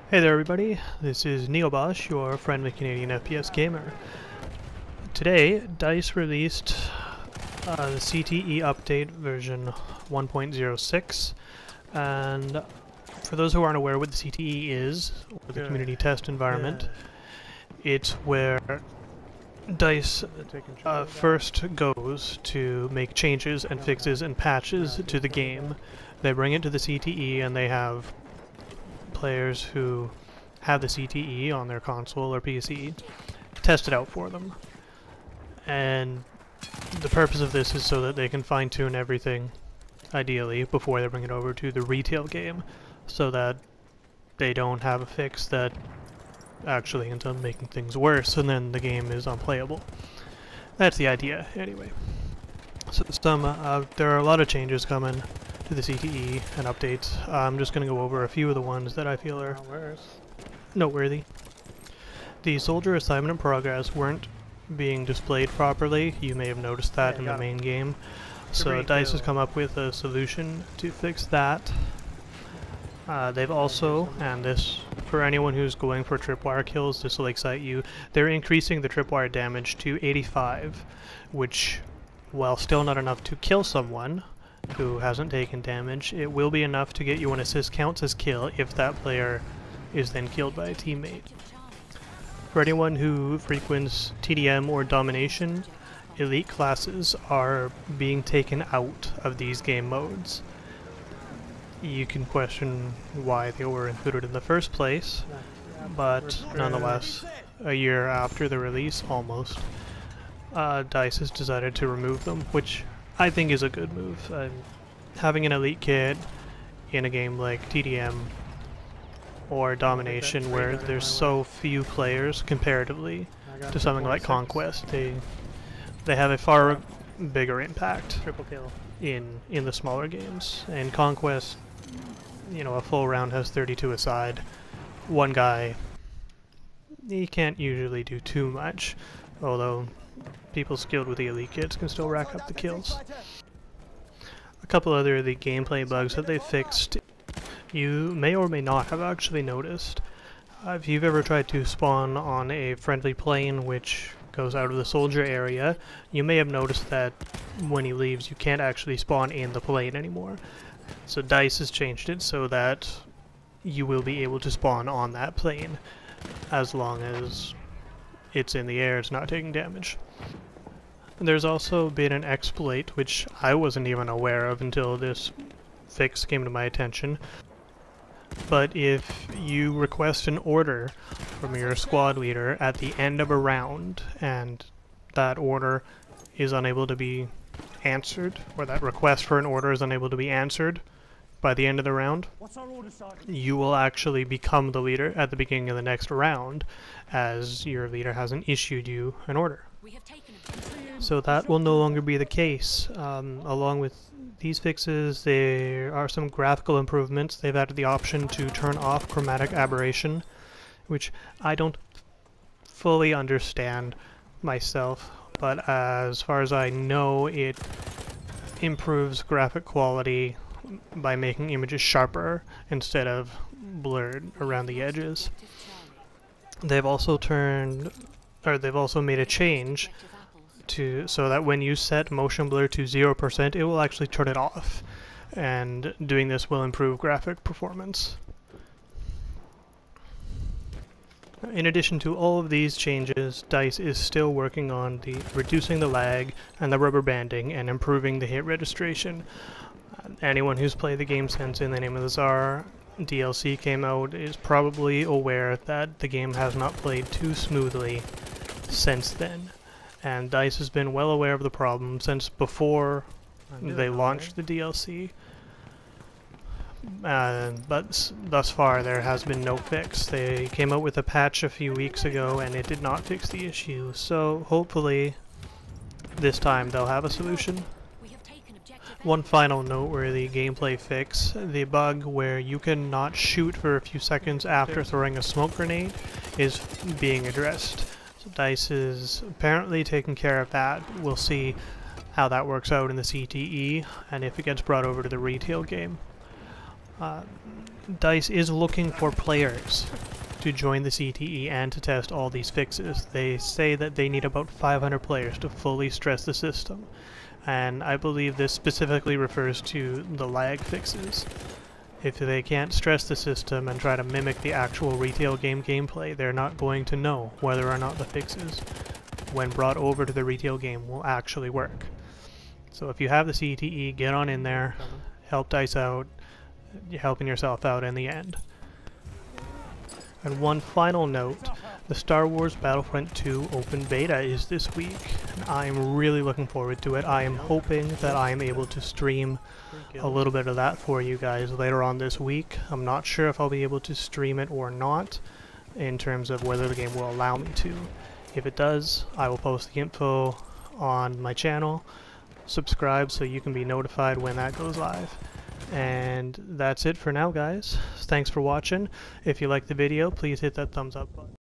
Hey there everybody, this is Neobosh, your friendly Canadian FPS gamer. Today, DICE released the CTE update version 1.06, and for those who aren't aware what the CTE is, or the community test environment, it's where DICE first goes to make changes and fixes and patches to the game. They bring it to the CTE and they have players who have the CTE on their console or PC test it out for them. And the purpose of this is so that they can fine-tune everything, ideally, before they bring it over to the retail game, so that they don't have a fix that actually ends up making things worse and then the game is unplayable. That's the idea, anyway. So there are a lot of changes coming to the CTE and updates. I'm just going to go over a few of the ones that I feel are noteworthy. The soldier assignment and progress weren't being displayed properly. You may have noticed that in the main game. So DICE has come up with a solution to fix that. They've also, and this, for anyone who's going for tripwire kills, this will excite you, they're increasing the tripwire damage to 85, which, while still not enough to kill someone who hasn't taken damage, it will be enough to get you an assist counts as kill if that player is then killed by a teammate. For anyone who frequents TDM or Domination, elite classes are being taken out of these game modes. You can question why they were included in the first place, but nonetheless, a year after the release, almost, DICE has decided to remove them, which I think is a good move. Having an elite kit in a game like TDM or Domination, where there's so few players comparatively to something like Conquest, they have a far bigger impact in the smaller games. In Conquest, you know, a full round has 32 aside. One guy, he can't usually do too much, although people skilled with the elite kits can still rack up the kills. A couple other of the gameplay bugs that they fixed, you may or may not have actually noticed. If you've ever tried to spawn on a friendly plane which goes out of the soldier area, you may have noticed that when he leaves you can't actually spawn in the plane anymore. So DICE has changed it so that you will be able to spawn on that plane as long as it's in the air, it's not taking damage. There's also been an exploit which I wasn't even aware of until this fix came to my attention. But if you request an order from your squad leader at the end of a round and that order is unable to be answered, or that request for an order is unable to be answered by the end of the round, you will actually become the leader at the beginning of the next round, as your leader hasn't issued you an order. So that will no longer be the case. Along with these fixes, there are some graphical improvements. They've added the option to turn off chromatic aberration, which I don't fully understand myself, but as far as I know, it improves graphic quality by making images sharper instead of blurred around the edges. They've also made a change so that when you set motion blur to 0%, it will actually turn it off, and doing this will improve graphic performance. In addition to all of these changes, DICE is still working on reducing the lag and the rubber banding and improving the hit registration. Anyone who's played the game since In the Name of the Tsar DLC came out is probably aware that the game has not played too smoothly since then. And DICE has been well aware of the problem since before they launched the DLC. But thus far there has been no fix. They came out with a patch a few weeks ago and it did not fix the issue, so hopefully this time they'll have a solution. One final noteworthy gameplay fix, the bug where you cannot shoot for a few seconds after throwing a smoke grenade, is being addressed. So DICE is apparently taking care of that. We'll see how that works out in the CTE and if it gets brought over to the retail game. DICE is looking for players to join the CTE and to test all these fixes. They say that they need about 500 players to fully stress the system, and I believe this specifically refers to the lag fixes. If they can't stress the system and try to mimic the actual retail game gameplay, they're not going to know whether or not the fixes, when brought over to the retail game, will actually work. So if you have the CTE, get on in there, help DICE out, you're helping yourself out in the end. And one final note, the Star Wars Battlefront 2 open beta is this week, and I'm really looking forward to it. I am hoping that I am able to stream a little bit of that for you guys later on this week. I'm not sure if I'll be able to stream it or not, in terms of whether the game will allow me to. If it does, I will post the info on my channel. Subscribe so you can be notified when that goes live. And that's it for now, guys. Thanks for watching. If you liked the video, please hit that thumbs up button.